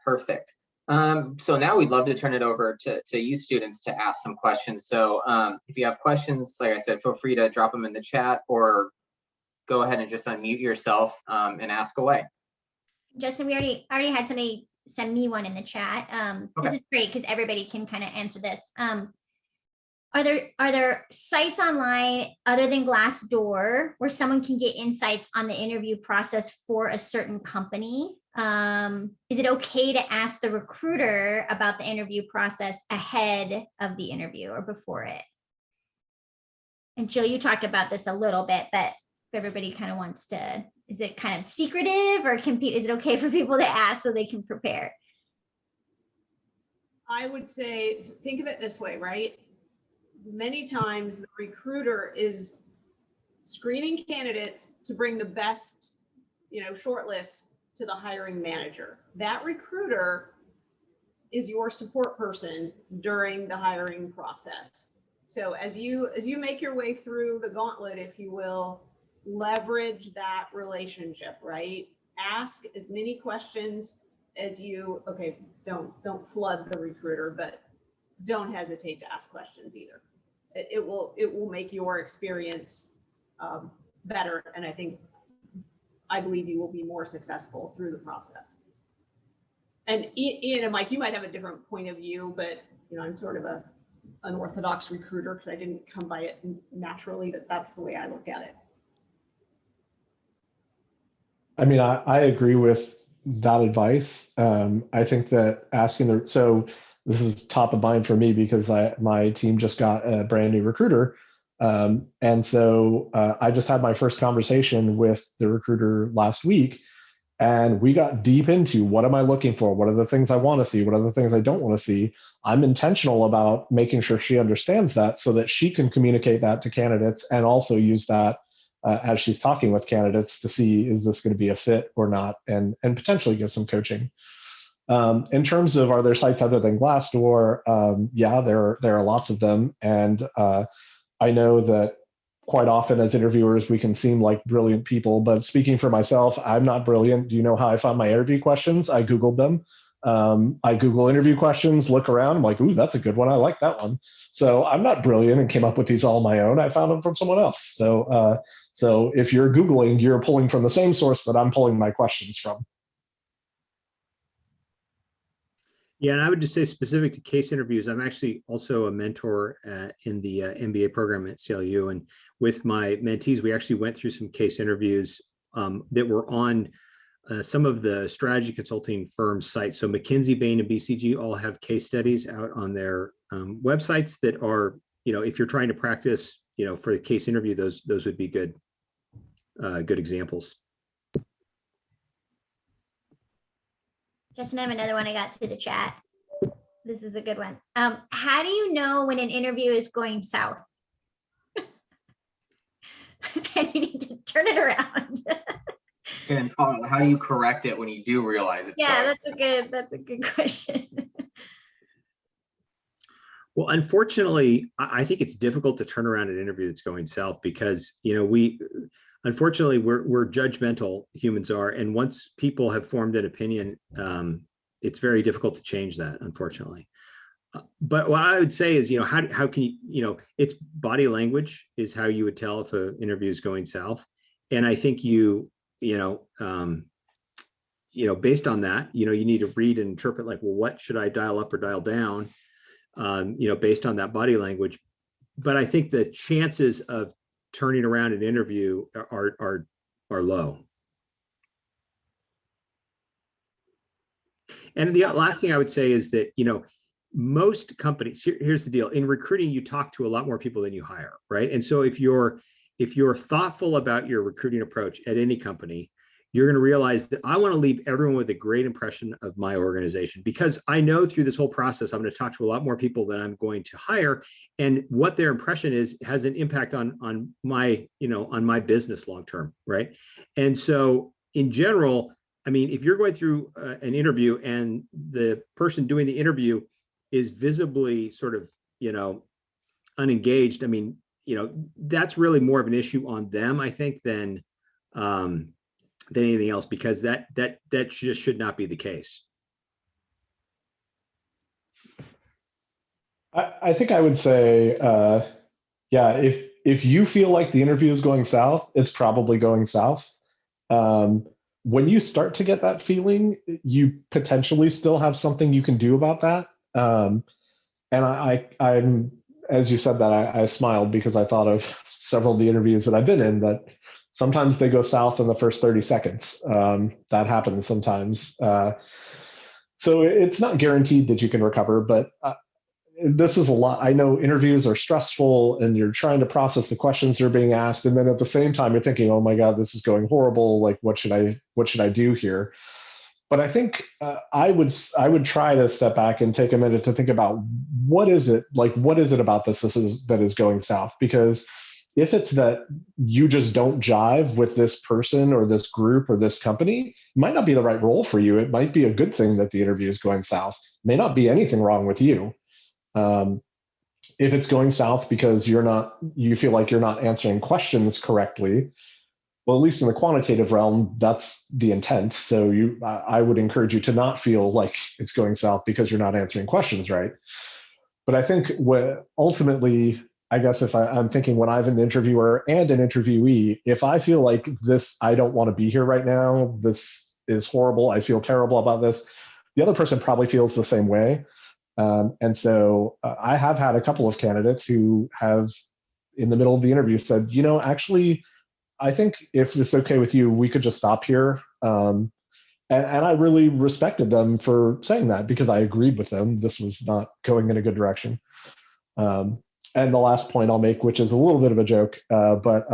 Perfect. So now we'd love to turn it over to you students to ask some questions. So if you have questions, like I said, feel free to drop them in the chat or go ahead and just unmute yourself and ask away. Justin, we already had somebody send me one in the chat. Okay. This is great because everybody can kind of answer this. Are there sites online other than Glassdoor where someone can get insights on the interview process for a certain company? Is it okay to ask the recruiter about the interview process ahead of the interview or before it? And Jill, you talked about this a little bit, but if everybody kind of wants to, is it kind of secretive, or is it okay for people to ask so they can prepare? I would say, think of it this way, right? Many times the recruiter is screening candidates to bring the best, shortlist to the hiring manager. That recruiter is your support person during the hiring process. So as you make your way through the gauntlet, if you will, leverage that relationship, right? Ask as many questions as you, don't flood the recruiter, but don't hesitate to ask questions either. It will make your experience better, and I believe you will be more successful through the process. And Ian and Mike, you might have a different point of view, but I'm sort of an unorthodox recruiter because I didn't come by it naturally, but that's the way I look at it. I mean, I agree with that advice. I think that so this is top of mind for me because my team just got a brand new recruiter. And so I just had my first conversation with the recruiter last week, and we got deep into what am I looking for? What are the things I want to see? What are the things I don't want to see? I'm intentional about making sure she understands that so that she can communicate that to candidates and also use that as she's talking with candidates to see, is this going to be a fit or not, and potentially give some coaching. In terms of, are there sites other than Glassdoor? Yeah, there are lots of them. And I know that quite often as interviewers, we can seem like brilliant people, but speaking for myself, I'm not brilliant. Do you know how I found my interview questions? I Googled them. I Google interview questions, look around, I'm like, ooh, that's a good one. I like that one. So I'm not brilliant and came up with these all on my own. I found them from someone else. So if you're Googling, you're pulling from the same source that I'm pulling my questions from. Yeah, and I would just say specific to case interviews, I'm actually also a mentor in the MBA program at CLU. And with my mentees, we actually went through some case interviews that were on some of the strategy consulting firm sites. So McKinsey, Bain, and BCG all have case studies out on their websites that are, if you're trying to practice, for a case interview, those would be good examples. Justin, I have another one I got through the chat. This is a good one. How do you know when an interview is going south? And you need to turn it around. And how do you correct it when you do realize it's Yeah, going? that's a good question. Well, unfortunately, I think it's difficult to turn around an interview that's going south because, unfortunately, we're judgmental, humans are, and once people have formed an opinion, it's very difficult to change that, unfortunately. But what I would say is, how can you, it's body language is how you would tell if an interview is going south, and I think based on that, you need to read and interpret, like, well, what should I dial up or dial down, based on that body language. But I think the chances of turning around an interview are low. And the last thing I would say is that, most companies, here's the deal. In recruiting, you talk to a lot more people than you hire, right? And so if you're thoughtful about your recruiting approach at any company, you're going to realize that I want to leave everyone with a great impression of my organization, because I know through this whole process, I'm going to talk to a lot more people than I'm going to hire, and what their impression is has an impact on my, on my business long-term, right? And so in general, I mean, if you're going through an interview and the person doing the interview is visibly sort of, unengaged, I mean, that's really more of an issue on them, I think, than anything else, because that just should not be the case. I think I would say, yeah, if you feel like the interview is going south, it's probably going south. When you start to get that feeling, you potentially still have something you can do about that. And I'm, as you said that, I smiled because I thought of several of the interviews that I've been in that Sometimes they go south in the first 30 seconds. That happens sometimes. So it's not guaranteed that you can recover, but this is a lot. I know interviews are stressful and you're trying to process the questions that are being asked. And then at the same time, you're thinking, oh my God, this is going horrible. Like, what should I do here? But I think I would try to step back and take a minute to think about what is it about this that is going south? Because if it's that you just don't jive with this person or this group or this company, it might not be the right role for you. It might be a good thing that the interview is going south. It may not be anything wrong with you. If it's going south because you feel like you're not answering questions correctly, well, at least in the quantitative realm, that's the intent. So I would encourage you to not feel like it's going south because you're not answering questions right. But I think ultimately, I guess if I'm thinking when I'm an interviewer and an interviewee, if I feel like I don't want to be here right now, this is horrible, I feel terrible about this, the other person probably feels the same way. And so I have had a couple of candidates who have, in the middle of the interview, said, actually, I think if it's okay with you, we could just stop here. And I really respected them for saying that because I agreed with them. This was not going in a good direction. And the last point I'll make, which is a little bit of a joke, but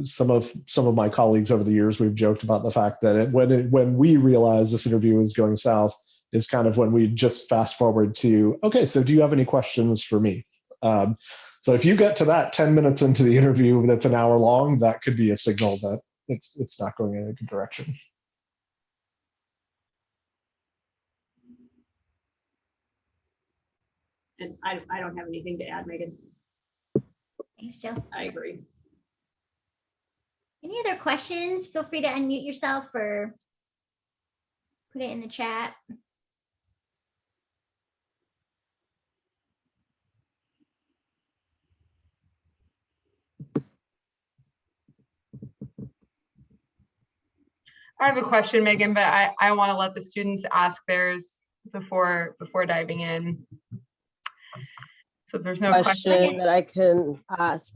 some of my colleagues over the years, we've joked about the fact that when we realized this interview was going south is kind of when we just fast forward to, okay, so do you have any questions for me? So if you get to that 10 minutes into the interview that's an hour long, that could be a signal that it's not going in a good direction. And I don't have anything to add, Megan. Thanks, Jill. I agree. Any other questions? Feel free to unmute yourself or put it in the chat. I have a question, Megan, but I want to let the students ask theirs before diving in. So if there's no question that I can ask.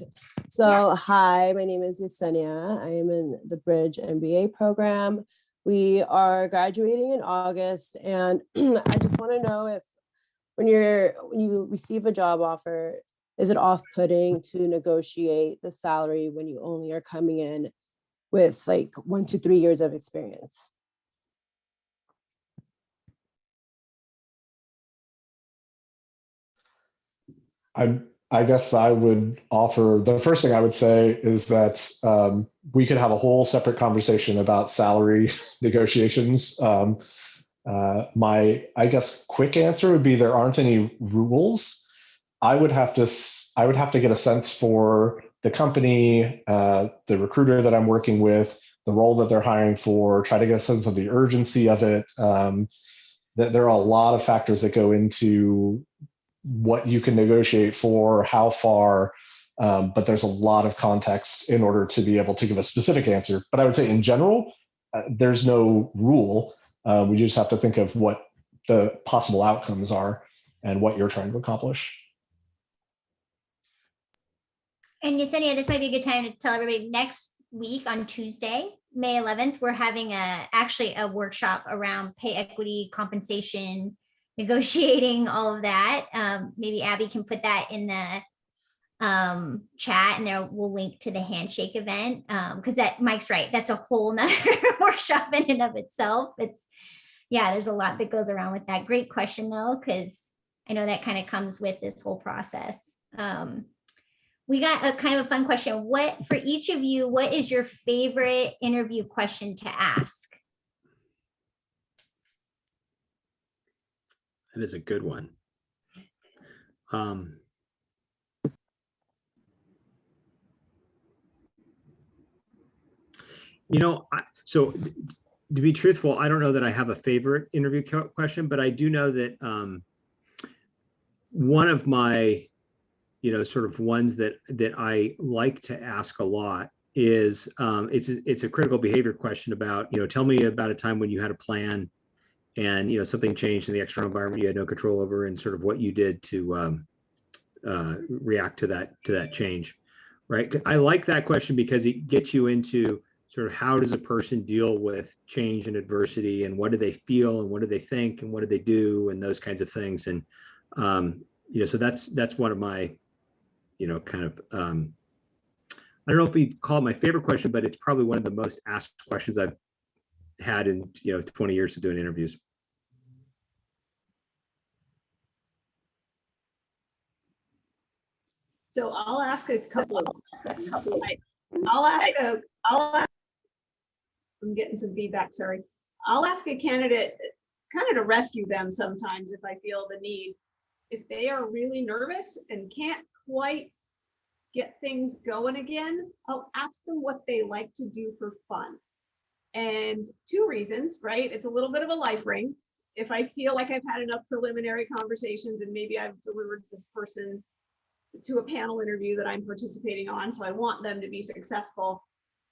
So hi, my name is Yesenia. I am in the Bridge MBA program. We are graduating in August, and I just want to know if when you receive a job offer, is it off-putting to negotiate the salary when you only are coming in with like 1 to 3 years of experience? I guess I would offer, the first thing I would say is that we could have a whole separate conversation about salary negotiations. My, I guess, quick answer would be there aren't any rules. I would have to get a sense for the company, the recruiter that I'm working with, the role that they're hiring for, try to get a sense of the urgency of it. That there are a lot of factors that go into what you can negotiate for, how far, but there's a lot of context in order to be able to give a specific answer. But I would say in general, there's no rule. We just have to think of what the possible outcomes are and what you're trying to accomplish. And Yesenia, this might be a good time to tell everybody next week on Tuesday, May 11th, we're having actually a workshop around pay equity, compensation, negotiating, all of that. Maybe Abby can put that in the chat, and there we'll link to the handshake event, because that Mike's right, that's a whole nother workshop in and of itself. Yeah, there's a lot that goes around with that. Great question though, because I know that kind of comes with this whole process. We got a kind of a fun question. For each of you, what is your favorite interview question to ask? That is a good one. So to be truthful, I don't know that I have a favorite interview question, but I do know that one of my, sort of ones that I like to ask a lot is it's a critical behavior question about, tell me about a time when you had a plan and something changed in the external environment you had no control over, and sort of what you did to react to that change. right? I like that question because it gets you into sort of how does a person deal with change and adversity, and what do they feel, and what do they think, and what do they do, and those kinds of things. And so that's one of my, kind of I don't know if we call it my favorite question, but it's probably one of the most asked questions I've had in 20 years of doing interviews. So I'll ask a couple of questions. I'm getting some feedback, sorry. I'll ask a candidate kind of to rescue them sometimes if I feel the need. If they are really nervous and can't quite get things going again, I'll ask them what they like to do for fun. And two reasons, right? It's a little bit of a life ring. If I feel like I've had enough preliminary conversations and maybe I've delivered this person to a panel interview that I'm participating on, so I want them to be successful,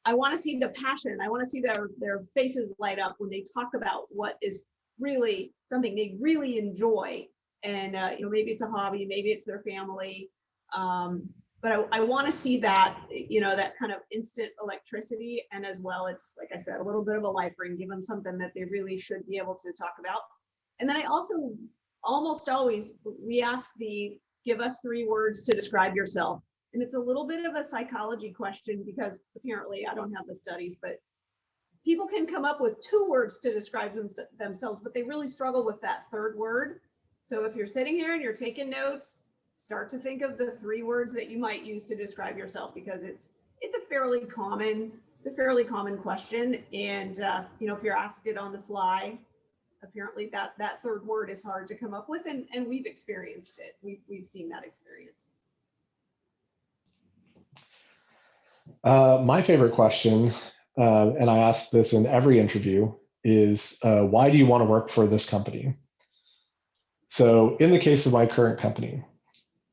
I want to see the passion. I want to see their faces light up when they talk about what is really something they really enjoy. And maybe it's a hobby, maybe it's their family. But I want to see that, that kind of instant electricity. And as well, it's, like I said, a little bit of a life ring, give them something that they really should be able to talk about. And then I also, almost always, we ask give us 3 words to describe yourself. And it's a little bit of a psychology question because apparently I don't have the studies, but people can come up with 2 words to describe themselves, but they really struggle with that 3rd word. So if you're sitting here and you're taking notes, start to think of the 3 words that you might use to describe yourself, because it's a fairly common question. And if you're asked it on the fly, apparently that 3rd word is hard to come up with, and we've experienced it. We've seen that experience. My favorite question, and I ask this in every interview, is why do you want to work for this company? So in the case of my current company,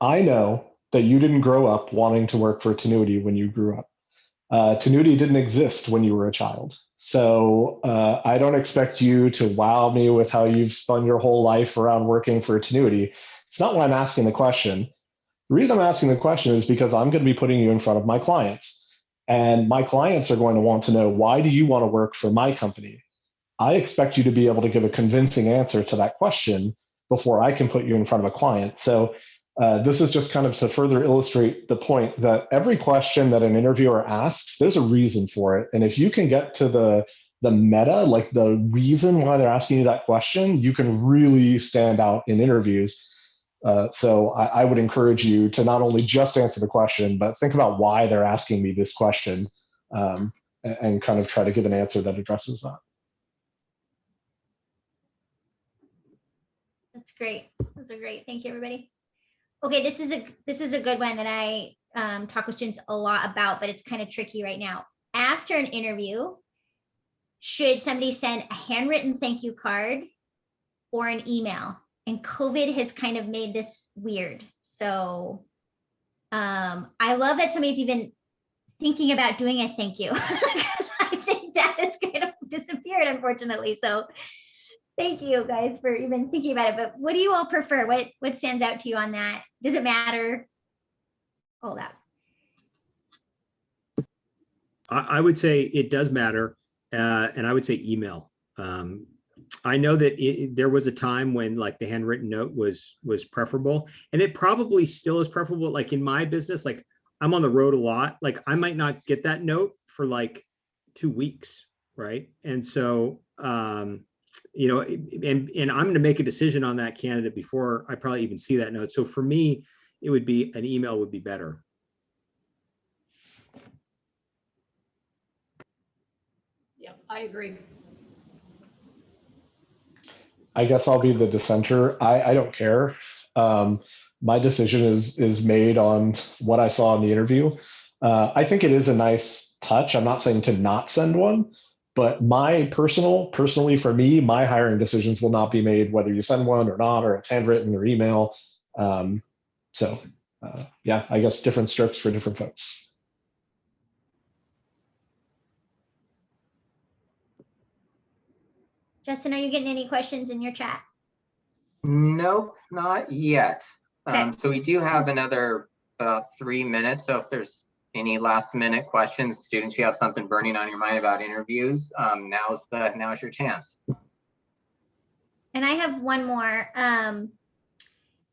I know that you didn't grow up wanting to work for Tinuiti when you grew up. Tinuiti didn't exist when you were a child. So I don't expect you to wow me with how you've spun your whole life around working for Tinuiti. It's not why I'm asking the question. The reason I'm asking the question is because I'm going to be putting you in front of my clients. And my clients are going to want to know, why do you want to work for my company? I expect you to be able to give a convincing answer to that question before I can put you in front of a client. So this is just kind of to further illustrate the point that every question that an interviewer asks, there's a reason for it. And if you can get to the meta, like the reason why they're asking you that question, you can really stand out in interviews. So I would encourage you to not only just answer the question, but think about why they're asking me this question, and kind of try to give an answer that addresses that. That's great. Those are great. Thank you, everybody. Okay, this is a good one that I talk with students a lot about, but it's kind of tricky right now. After an interview, should somebody send a handwritten thank you card or an email? And COVID has kind of made this weird. So I love that somebody's even thinking about doing a thank you, because I think that has kind of disappeared, unfortunately. So thank you guys for even thinking about it. But what do you all prefer? What stands out to you on that? Does it matter? All that. I would say it does matter. And I would say email. I know that there was a time when like the handwritten note was preferable, and it probably still is preferable. Like in my business, like I'm on the road a lot. Like I might not get that note for like 2 weeks, right? And so, and I'm going to make a decision on that candidate before I probably even see that note. So for me, it would be an email would be better. Yep, I agree. I guess I'll be the dissenter. I don't care. My decision is made on what I saw in the interview. I think it is a nice touch. I'm not saying to not send one, but personally for me, my hiring decisions will not be made whether you send one or not, or it's handwritten or email. Yeah, I guess different strokes for different folks. Justin, are you getting any questions in your chat? Nope, not yet. Okay. So we do have another 3 minutes. So if there's Any last minute questions? Students, you have something burning on your mind about interviews, now's your chance. And I have one more.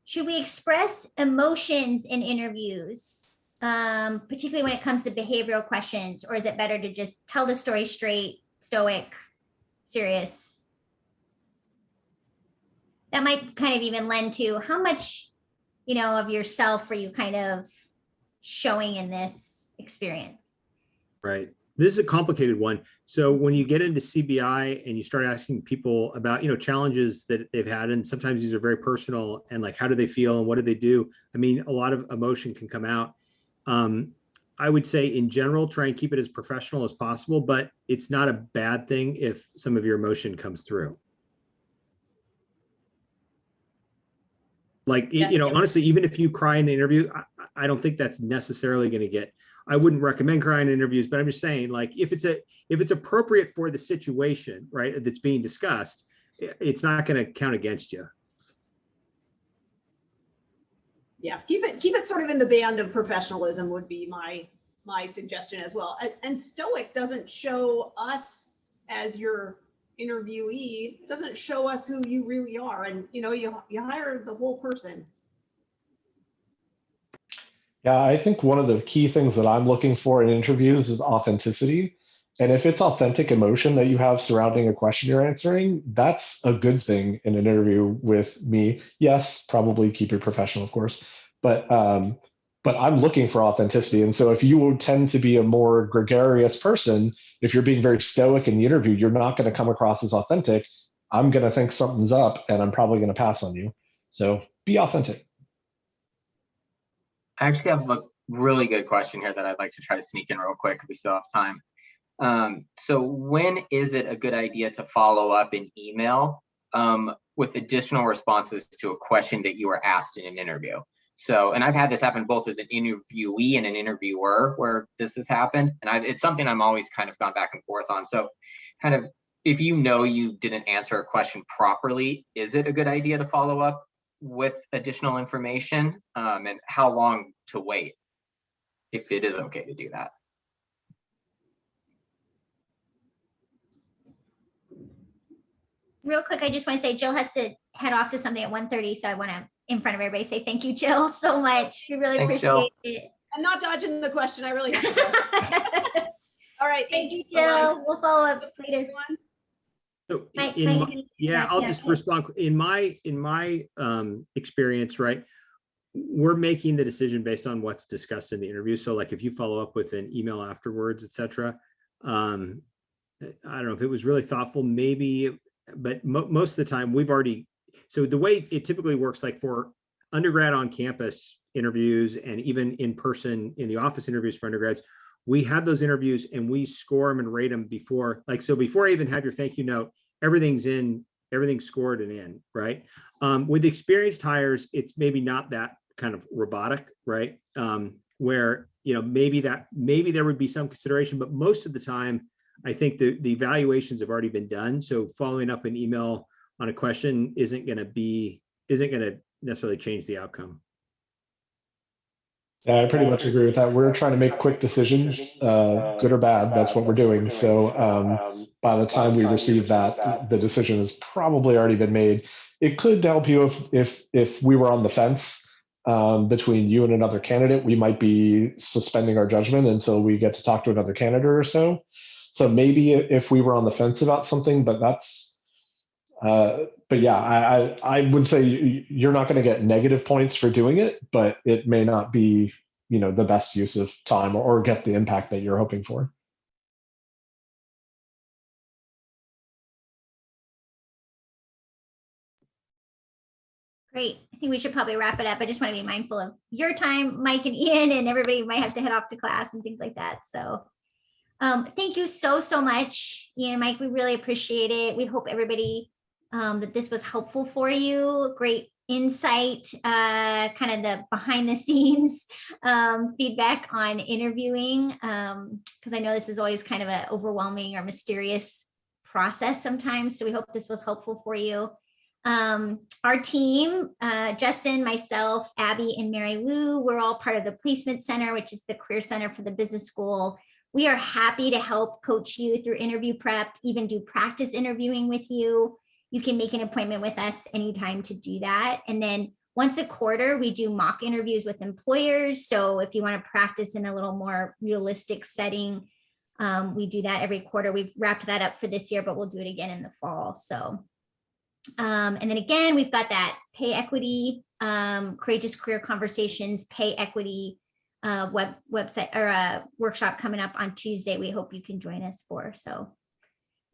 Should we express emotions in interviews, particularly when it comes to behavioral questions, or is it better to just tell the story straight, stoic, serious? That might kind of even lend to how much, of yourself are you kind of showing in this experience? Right. This is a complicated one. So when you get into CBI and you start asking people about, challenges that they've had, and sometimes these are very personal, and like, how do they feel and what do they do? I mean, a lot of emotion can come out. I would say in general, try and keep it as professional as possible, but it's not a bad thing if some of your emotion comes through. Like, Yes. honestly, even if you cry in an interview, I don't think that's necessarily going to get, I wouldn't recommend crying in interviews, but I'm just saying, like, if it's appropriate for the situation, right, that's being discussed, it's not going to count against you. Yeah, keep it sort of in the band of professionalism would be my suggestion as well. And stoic doesn't show us as your interviewee, it doesn't show us who you really are. And you hire the whole person. Yeah, I think one of the key things that I'm looking for in interviews is authenticity. And if it's authentic emotion that you have surrounding a question you're answering, that's a good thing in an interview with me. Yes, probably keep it professional, of course, but I'm looking for authenticity. And so if you tend to be a more gregarious person, if you're being very stoic in the interview, you're not going to come across as authentic. I'm going to think something's up and I'm probably going to pass on you. So be authentic. I actually have a really good question here that I'd like to try to sneak in real quick if we still have time. So when is it a good idea to follow up in email with additional responses to a question that you were asked in an interview? So, and I've had this happen both as an interviewee and an interviewer where this has happened. And it's something I'm always kind of gone back and forth on. So kind of, if you didn't answer a question properly, is it a good idea to follow up with additional information, and how long to wait if it is okay to do that? Real quick, I just want to say Jill has to head off to something at 1:30, so I want to, in front of everybody, say thank you, Jill, so much. We really Thanks, appreciate Jill. it. I'm not dodging the question. I really have to go. All right. Thank you, thanks. Jill. Bye-bye. We'll follow up later. Everyone. So Mike, I'll just respond. In my experience, right, we're making the decision based on what's discussed in the interview. So like if you follow up with an email afterwards, etc. I don't know if it was really thoughtful, maybe, but most of the time we've already, so the way it typically works, like for undergrad on campus interviews and even in person in the office interviews for undergrads, we have those interviews and we score them and rate them before, like, so before I even have your thank you note, everything's scored and in, right? With experienced hires, it's maybe not that kind of robotic, right? Where, maybe there would be some consideration, but most of the time, I think the evaluations have already been done. So following up an email on a question isn't going to necessarily change the outcome. Yeah, I pretty much agree with that. We're trying to make quick decisions, good or bad. That's what we're doing. So by the time we receive that, the decision has probably already been made. It could help you if we were on the fence between you and another candidate. We might be suspending our judgment until we get to talk to another candidate or so. So maybe if we were on the fence about something, but yeah, I would say you're not going to get negative points for doing it, but it may not be, the best use of time or get the impact that you're hoping for. Great. I think we should probably wrap it up. I just want to be mindful of your time, Mike and Ian, and everybody might have to head off to class and things like that. So thank you so much, Ian and Mike. We really appreciate it. We hope everybody that this was helpful for you. Great insight, kind of the behind the scenes feedback on interviewing, because I know this is always kind of an overwhelming or mysterious process sometimes. So we hope this was helpful for you. Our team, Justin, myself, Abby, and Mary Lou, we're all part of the Placement Center, which is the career center for the business school. We are happy to help coach you through interview prep, even do practice interviewing with you. You can make an appointment with us anytime to do that. And then once a quarter, we do mock interviews with employers. So if you want to practice in a little more realistic setting, we do that every quarter. We've wrapped that up for this year, but we'll do it again in the fall. So, and then again, we've got that pay equity, Courageous Career Conversations, pay equity website or workshop coming up on Tuesday. We hope you can join us for. So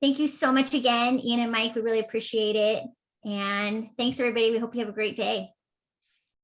thank you so much again, Ian and Mike. We really appreciate it. And thanks everybody. We hope you have a great day.